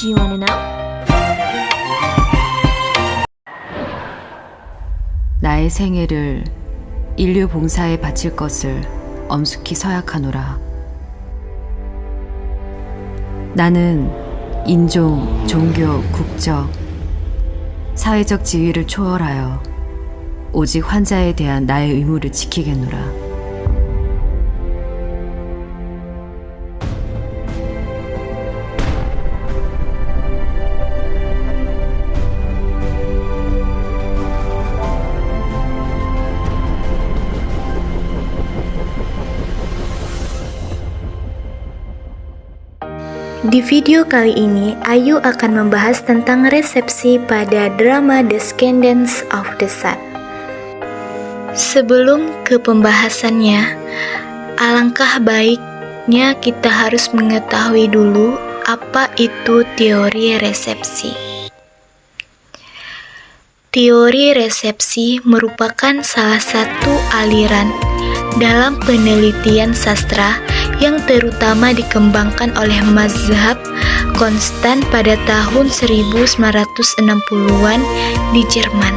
Do you wanna know? 나의 생애를 인류 봉사에 바칠 것을 엄숙히 서약하노라. 나는 인종, 종교, 국적, 사회적 지위를 초월하여 오직 환자에 대한 나의 의무를 지키겠노라. Di video kali ini, Ayu akan membahas tentang resepsi pada drama Descendants of the Sun. Sebelum ke pembahasannya, alangkah baiknya kita harus mengetahui dulu apa itu teori resepsi. Teori resepsi merupakan salah satu aliran dalam penelitian sastra yang terutama dikembangkan oleh mazhab Konstan pada tahun 1960-an di Jerman.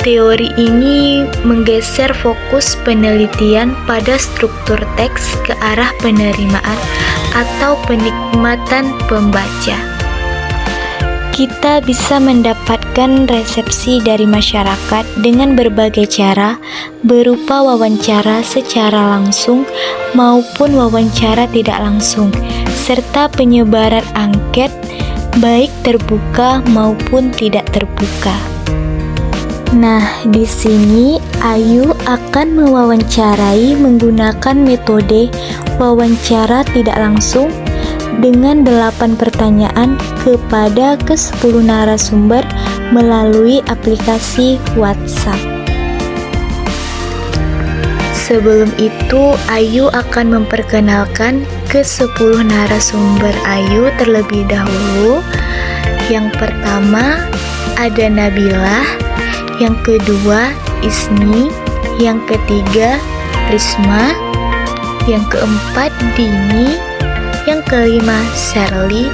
Teori ini menggeser fokus penelitian pada struktur teks ke arah penerimaan atau penikmatan pembaca. Kita bisa mendapatkan resepsi dari masyarakat dengan berbagai cara, berupa wawancara secara langsung maupun wawancara tidak langsung, serta penyebaran angket baik terbuka maupun tidak terbuka. Nah, di sini Ayu akan mewawancarai menggunakan metode wawancara tidak langsung dengan 8 pertanyaan kepada ke-10 narasumber melalui aplikasi WhatsApp. Sebelum itu, Ayu akan memperkenalkan ke-10 narasumber Ayu terlebih dahulu. Yang pertama ada Nabila, yang kedua Isni, yang ketiga Risma, yang keempat Dini, yang kelima Sherly,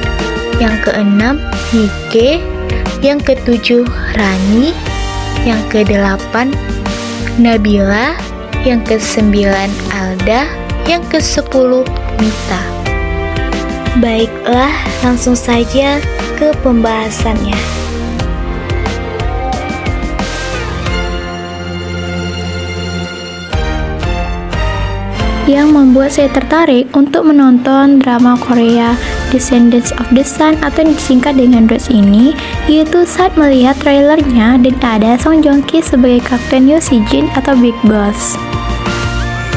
yang keenam Nike, yang ketujuh Rani, yang kedelapan Nabila, yang kesembilan Alda, yang kesepuluh Mita. Baiklah, langsung saja ke pembahasannya. Yang membuat saya tertarik untuk menonton drama Korea Descendants of the Sun atau yang disingkat dengan DOTS ini, yaitu saat melihat trailernya dan ada Song Joong Ki sebagai Kapten Yoo Si Jin atau Big Boss.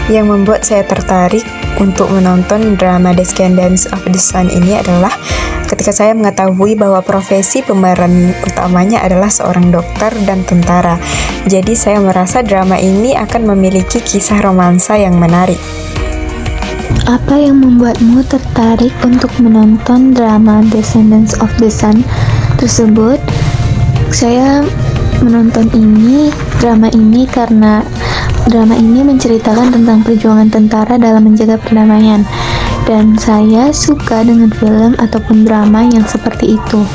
Yang membuat saya tertarik untuk menonton drama Descendants of the Sun ini adalah ketika saya mengetahui bahwa profesi pemeran utamanya adalah seorang dokter dan tentara. Jadi saya merasa drama ini akan memiliki kisah romansa yang menarik. Apa yang membuatmu tertarik untuk menonton drama Descendants of the Sun tersebut? Saya menonton drama ini karena drama ini menceritakan tentang perjuangan tentara dalam menjaga perdamaian, dan saya suka dengan film ataupun drama yang seperti itu.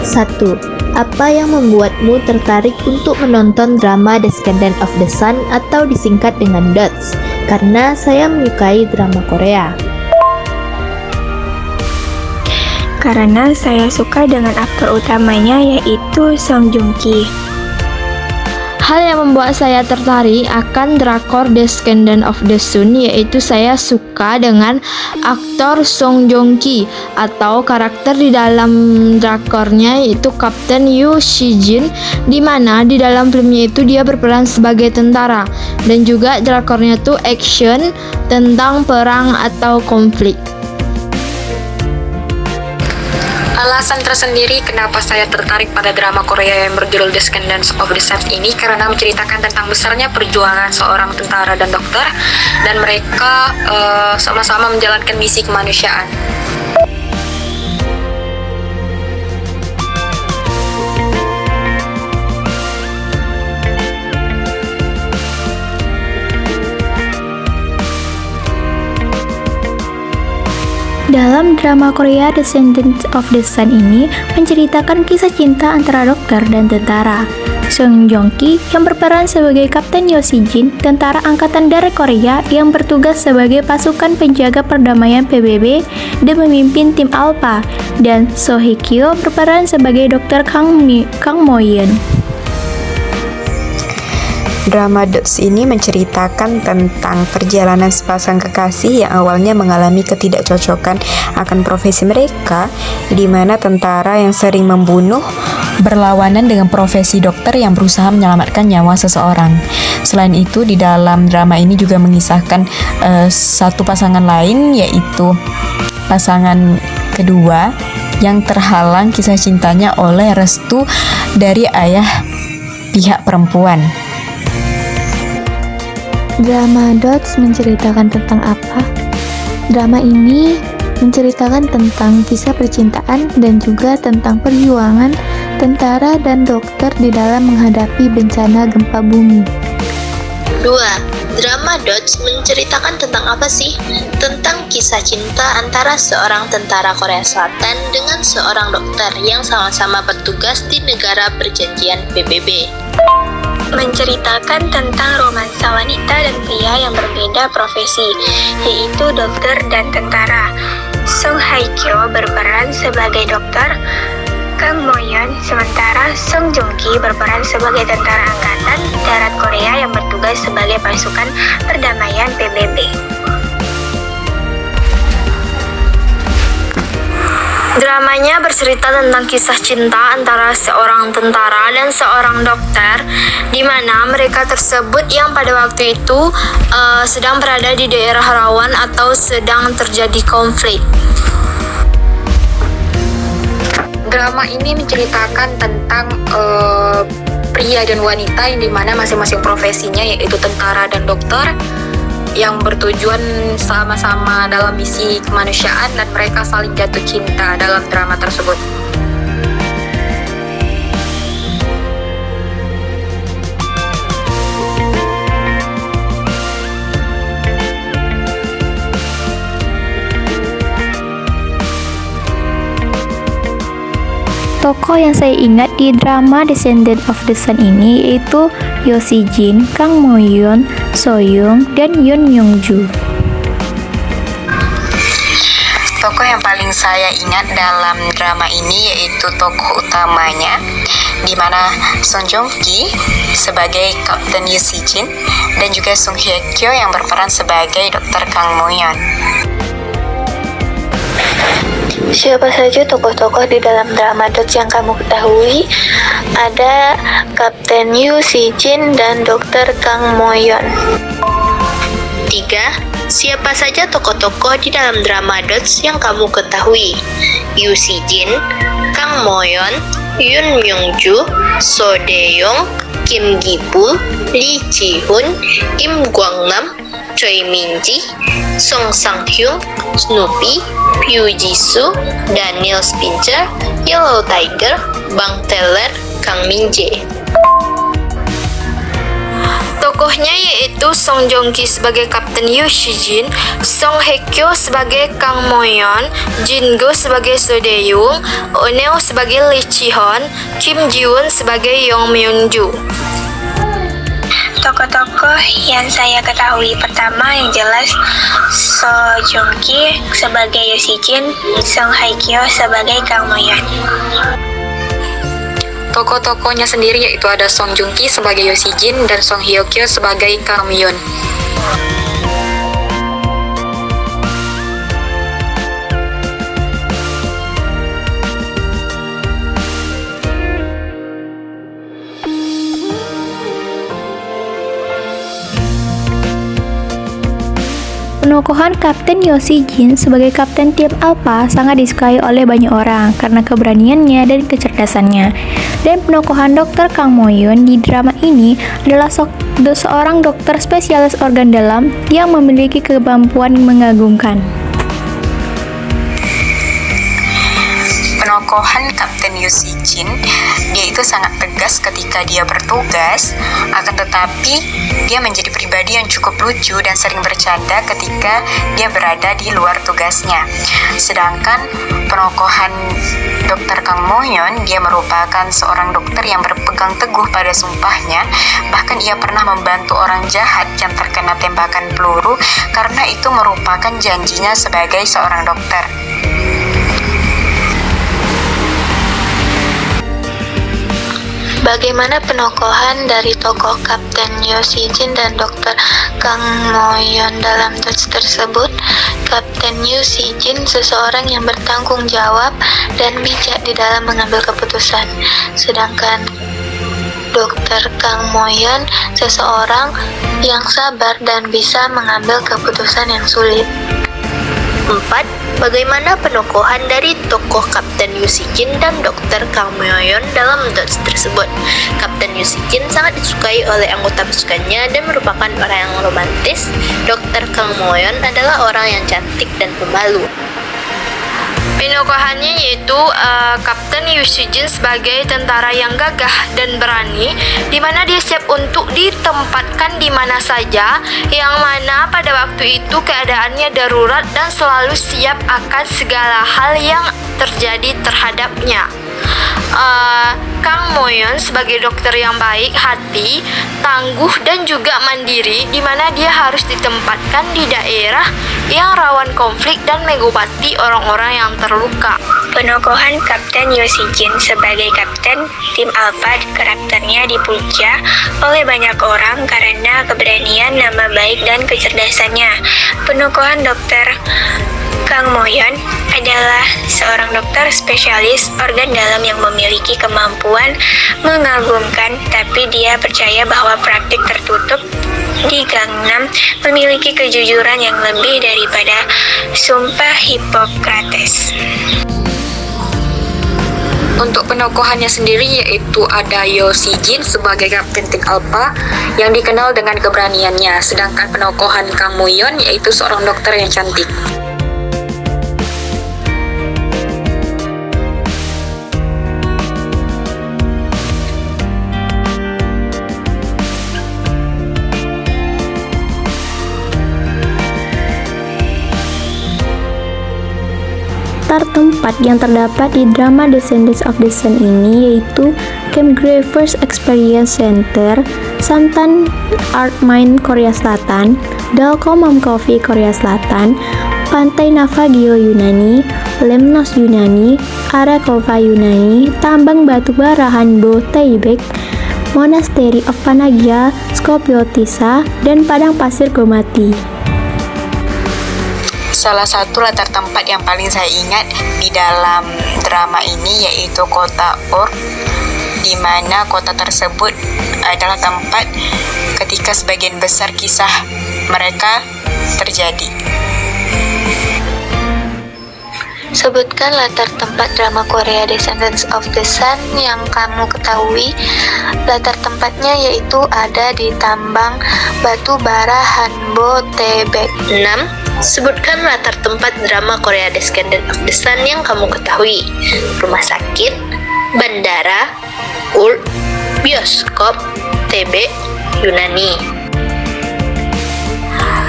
1. Apa yang membuatmu tertarik untuk menonton drama Descendants of the Sun atau disingkat dengan DOTS? Karena saya menyukai drama Korea. Karena saya suka dengan aktor utamanya yaitu Song Joong Ki. Hal yang membuat saya tertarik akan drakor Descendants of the Sun yaitu saya suka dengan aktor Song Joong Ki atau karakter di dalam drakornya yaitu Kapten Yoo Si Jin, di mana di dalam filmnya itu dia berperan sebagai tentara, dan juga drakornya tuh action tentang perang atau konflik. Alasan tersendiri kenapa saya tertarik pada drama Korea yang berjudul Descendants of the Sun ini karena menceritakan tentang besarnya perjuangan seorang tentara dan dokter, dan mereka sama-sama menjalankan misi kemanusiaan. Dalam drama Korea Descendants of the Sun ini menceritakan kisah cinta antara dokter dan tentara. Song Joong Ki yang berperan sebagai Kapten Yo Si Jin, tentara angkatan darat Korea yang bertugas sebagai pasukan penjaga perdamaian PBB dan memimpin tim Alpha, dan So Hye Kyo berperan sebagai Dr. Kang Mo Yeon. Drama Dots ini menceritakan tentang perjalanan sepasang kekasih yang awalnya mengalami ketidakcocokan akan profesi mereka, di mana tentara yang sering membunuh berlawanan dengan profesi dokter yang berusaha menyelamatkan nyawa seseorang. Selain itu, di dalam drama ini juga mengisahkan satu pasangan lain, yaitu pasangan kedua yang terhalang kisah cintanya oleh restu dari ayah pihak perempuan. Drama Dots menceritakan tentang apa? Drama ini menceritakan tentang kisah percintaan dan juga tentang perjuangan tentara dan dokter di dalam menghadapi bencana gempa bumi. 2. Drama Dots menceritakan tentang apa sih? Tentang kisah cinta antara seorang tentara Korea Selatan dengan seorang dokter yang sama-sama bertugas di negara perjanjian PBB. Menceritakan tentang romansa wanita dan pria yang berbeda profesi, yaitu dokter dan tentara. Song Hye Kyo berperan sebagai dokter, Kang Mo Yeon, sementara Song Joong Ki berperan sebagai tentara angkatan darat Korea yang bertugas sebagai pasukan perdamaian PBB. Dramanya bercerita tentang kisah cinta antara seorang tentara dan seorang dokter, di mana mereka tersebut yang pada waktu itu sedang berada di daerah rawan atau sedang terjadi konflik. Drama ini menceritakan tentang pria dan wanita yang dimana masing-masing profesinya yaitu tentara dan dokter yang bertujuan sama-sama dalam misi kemanusiaan dan mereka saling jatuh cinta dalam drama tersebut. Tokoh yang saya ingat di drama Descendants of the Sun ini yaitu Yo Si Jin, Kang Mo Yeon, So Young, dan Yoon Young Ju. Tokoh yang paling saya ingat dalam drama ini yaitu tokoh utamanya, di mana Song Joong Ki sebagai Kapten Yo Si Jin dan juga Song Hye Kyo yang berperan sebagai Dr. Kang Mo Yeon. Siapa saja tokoh-tokoh di dalam drama Dots yang kamu ketahui? Ada Kapten Yo Si Jin dan Dr. Kang Mo Yeon. 3. Siapa saja tokoh-tokoh di dalam drama Dots yang kamu ketahui? Yoo Si Jin, Kang Mo Yeon, Yoon Young Ju, So De Young, Kim Gi Pul, Lee Ji Hoon, Im Gwang Nam, Choi Min Ji, Song Sang Hyung, Snoopy, Pyu Ji Soo, Daniel Spincher, Yellow Tiger, Bang Teller, Kang Min Jae. Tokohnya yaitu Song Joong Ki sebagai Kapten Yo Si Jin, Song Hye Kyo sebagai Kang Mo Yeon, Jin Go sebagai So De Young, Oh Neo sebagai Lee Ji Hoon, Kim Ji Woon sebagai Yong Myun Ju. Tokoh-tokoh yang saya ketahui pertama yang jelas So Joong Ki sebagai Yo Si Jin, Song Hye Kyo sebagai Kang Mo Yeon. Tokoh-tokohnya sendiri yaitu ada Song Joong Ki sebagai Yo Si Jin dan Song Hye Kyo sebagai Kang Mo Yeon. Penokohan Kapten Yo Si Jin sebagai Kapten tim Alpha sangat disukai oleh banyak orang karena keberaniannya dan kecerdasannya. Dan penokohan Dr. Kang Mo Yeon di drama ini adalah seorang dokter spesialis organ dalam yang memiliki kemampuan mengagumkan. penokohan Kapten Yoo Si-jin, dia itu sangat tegas ketika dia bertugas, akan tetapi dia menjadi pribadi yang cukup lucu dan sering bercanda ketika dia berada di luar tugasnya. Sedangkan penokohan Dr. Kang Mo-yeon, dia merupakan seorang dokter yang berpegang teguh pada sumpahnya, bahkan ia pernah membantu orang jahat yang terkena tembakan peluru karena itu merupakan janjinya sebagai seorang dokter. Bagaimana penokohan dari tokoh Kapten Yoo Si-jin dan Dr. Kang Mo-yeon dalam Dots tersebut? Kapten Yoo Si-jin seseorang yang bertanggung jawab dan bijak di dalam mengambil keputusan, sedangkan Dr. Kang Mo-yeon seseorang yang sabar dan bisa mengambil keputusan yang sulit. 4. Bagaimana penokohan dari tokoh Kapten Yoo Si-jin dan Dr. Kang Mo-yeon dalam Dots tersebut? Kapten Yoo Si-jin sangat disukai oleh anggota pasukannya dan merupakan orang yang romantis. Dr. Kang Mo-yeon adalah orang yang cantik dan pemalu. Penokohannya yaitu Kapten Yoo Si-jin sebagai tentara yang gagah dan berani, di mana dia siap untuk ditempatkan di mana saja, yang mana pada waktu itu keadaannya darurat dan selalu siap akan segala hal yang terjadi terhadapnya. Kang Mo-yeon sebagai dokter yang baik hati, tangguh dan juga mandiri, di mana dia harus ditempatkan di daerah yang rawan konflik dan mengobati orang-orang yang terluka. Penokohan Kapten Yoo Si-jin sebagai kapten tim Alpha, karakternya dipuja oleh banyak orang karena keberanian, nama baik, dan kecerdasannya. Penokohan Dr. Kang Mo-yeon adalah seorang dokter spesialis organ dalam yang memiliki kemampuan mengagumkan, tapi dia percaya bahwa praktik tertutup di Gangnam memiliki kejujuran yang lebih daripada sumpah Hippocrates. Untuk penokohannya sendiri yaitu ada Yoo Si-jin sebagai Kapten Tim Alpha yang dikenal dengan keberaniannya, sedangkan penokohan Kang Mo-yeon yaitu seorang dokter yang cantik. Latar tempat yang terdapat di drama Descendants of the Sun ini yaitu Camp Gravers Experience Center, Samtan Art Mine Korea Selatan, Dalkomam Coffee Korea Selatan, Pantai Navagio Yunani, Lemnos Yunani, Arakova Yunani, Tambang Batu Bara Hanbo Taibek, Monastery of Panagia, Skopje-Tisa, dan Padang Pasir Gomati. Salah satu latar tempat yang paling saya ingat di dalam drama ini yaitu kota Ur, di mana kota tersebut adalah tempat ketika sebagian besar kisah mereka terjadi. Sebutkan latar tempat drama Korea Descendants of the Sun yang kamu ketahui. Latar tempatnya yaitu ada di tambang batu bara Hanbo Taibek. 6. Sebutkan latar tempat drama Korea Descendants of the Sun yang kamu ketahui. Rumah sakit, bandara, bioskop, TB, Yunani.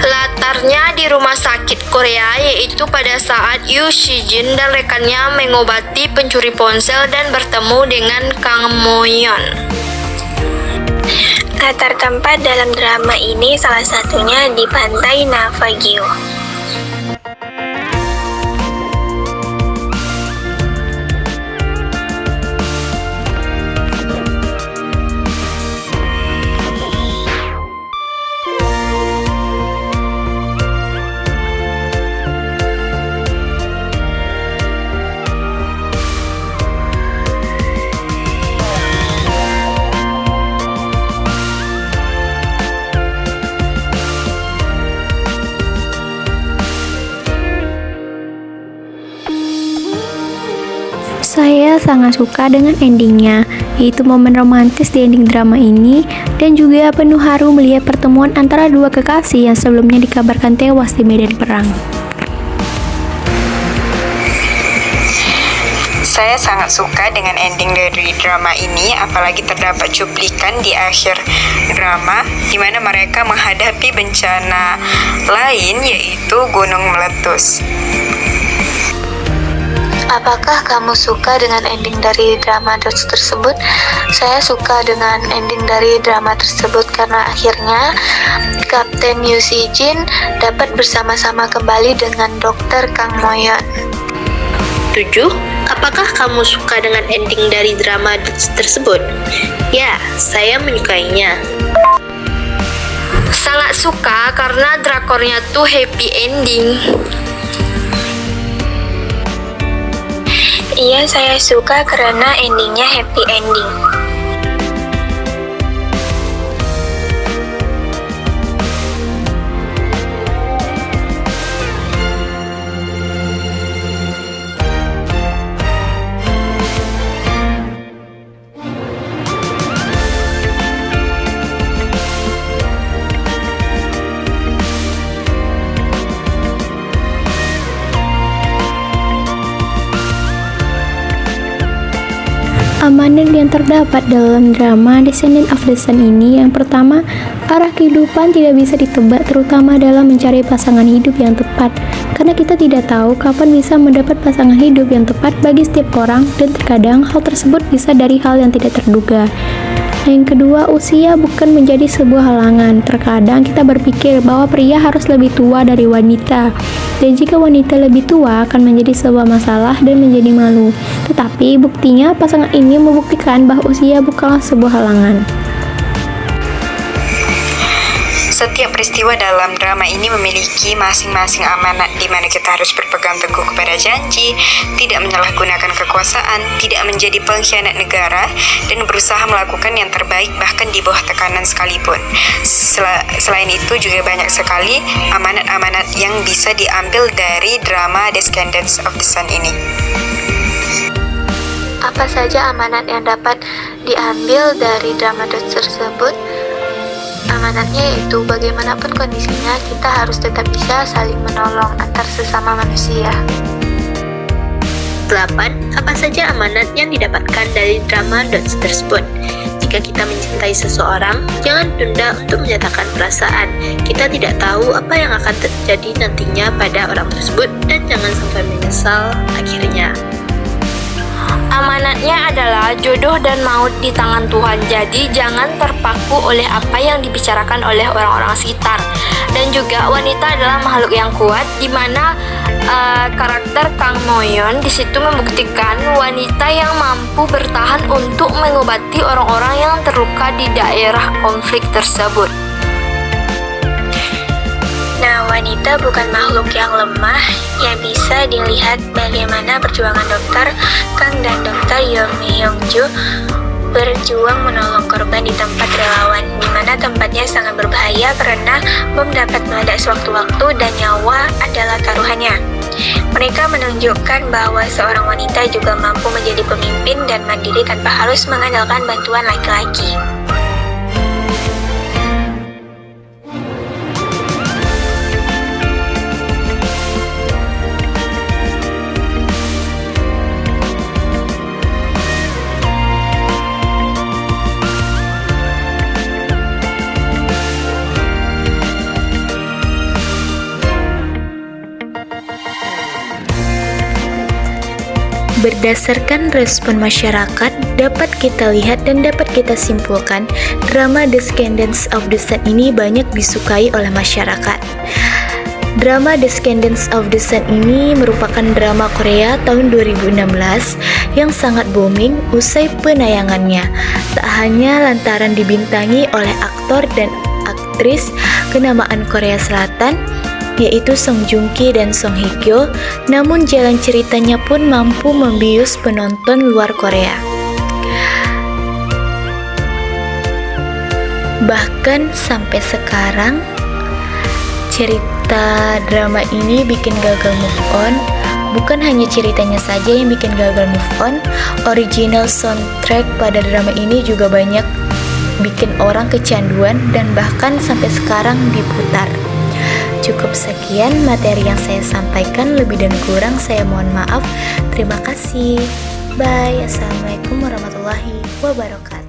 Latarnya di rumah sakit Korea, yaitu pada saat Yoo Si-jin dan rekannya mengobati pencuri ponsel dan bertemu dengan Kang Mo-yeon. Latar tempat dalam drama ini salah satunya di Pantai Navagio. Saya sangat suka dengan endingnya, yaitu momen romantis di ending drama ini, dan juga penuh haru melihat pertemuan antara dua kekasih yang sebelumnya dikabarkan tewas di medan perang. Saya sangat suka dengan ending dari drama ini, apalagi terdapat cuplikan di akhir drama di mana mereka menghadapi bencana lain, yaitu gunung meletus. Apakah kamu suka dengan ending dari drama tersebut? Saya suka dengan ending dari drama tersebut karena akhirnya Kapten Yoo Si-jin dapat bersama-sama kembali dengan Dr. Kang Moyeon. 7. Apakah kamu suka dengan ending dari drama tersebut? Ya, saya menyukainya. Sangat suka karena drakornya tuh happy ending. Iya, saya suka karena endingnya happy ending. Amanat yang terdapat dalam drama Descendant of the Sun ini, yang pertama, arah kehidupan tidak bisa ditebak, terutama dalam mencari pasangan hidup yang tepat, karena kita tidak tahu kapan bisa mendapat pasangan hidup yang tepat bagi setiap orang, dan terkadang hal tersebut bisa dari hal yang tidak terduga. Yang kedua, usia bukan menjadi sebuah halangan. Terkadang kita berpikir bahwa pria harus lebih tua dari wanita, dan jika wanita lebih tua akan menjadi sebuah masalah dan menjadi malu. Tetapi buktinya pasangan ini membuktikan bahwa usia bukanlah sebuah halangan. Setiap peristiwa dalam drama ini memiliki masing-masing amanat di mana kita harus berpegang teguh kepada janji, tidak menyalahgunakan kekuasaan, tidak menjadi pengkhianat negara, dan berusaha melakukan yang terbaik bahkan di bawah tekanan sekalipun. Selain itu juga banyak sekali amanat-amanat yang bisa diambil dari drama Descendants of the Sun ini. Apa saja amanat yang dapat diambil dari drama tersebut? Amanatnya yaitu bagaimanapun kondisinya, kita harus tetap bisa saling menolong antar sesama manusia. 8. Apa saja amanat yang didapatkan dari drama Dots tersebut? Jika kita mencintai seseorang, jangan tunda untuk menyatakan perasaan. Kita tidak tahu apa yang akan terjadi nantinya pada orang tersebut, dan jangan sampai menyesal akhirnya. Amanatnya adalah jodoh dan maut di tangan Tuhan. Jadi jangan terpaku oleh apa yang dibicarakan oleh orang-orang sekitar. Dan juga wanita adalah makhluk yang kuat, di mana karakter Kang Moyeon di situ membuktikan wanita yang mampu bertahan untuk mengobati orang-orang yang terluka di daerah konflik tersebut. Nah, wanita bukan makhluk yang lemah, yang bisa dilihat bagaimana perjuangan Dr. Kang dan Dr. Yoo Mi-young-ju berjuang menolong korban di tempat relawan, di mana tempatnya sangat berbahaya karena bom dapat meledak sewaktu-waktu dan nyawa adalah taruhannya. Mereka menunjukkan bahwa seorang wanita juga mampu menjadi pemimpin dan mandiri tanpa harus mengandalkan bantuan laki-laki. Berdasarkan respon masyarakat, dapat kita lihat dan dapat kita simpulkan, drama Descendants of the Sun ini banyak disukai oleh masyarakat. Drama Descendants of the Sun ini merupakan drama Korea tahun 2016 yang sangat booming usai penayangannya. Tak hanya lantaran dibintangi oleh aktor dan aktris kenamaan Korea Selatan, yaitu Song Joong Ki dan Song Hye Kyo, namun jalan ceritanya pun mampu membius penonton luar Korea. Bahkan sampai sekarang, cerita drama ini bikin gagal move on. Bukan hanya ceritanya saja yang bikin gagal move on, original soundtrack pada drama ini juga banyak bikin orang kecanduan dan bahkan sampai sekarang diputar. Cukup sekian materi yang saya sampaikan, lebih dan kurang saya mohon maaf. Terima kasih. Bye, assalamualaikum warahmatullahi wabarakatuh.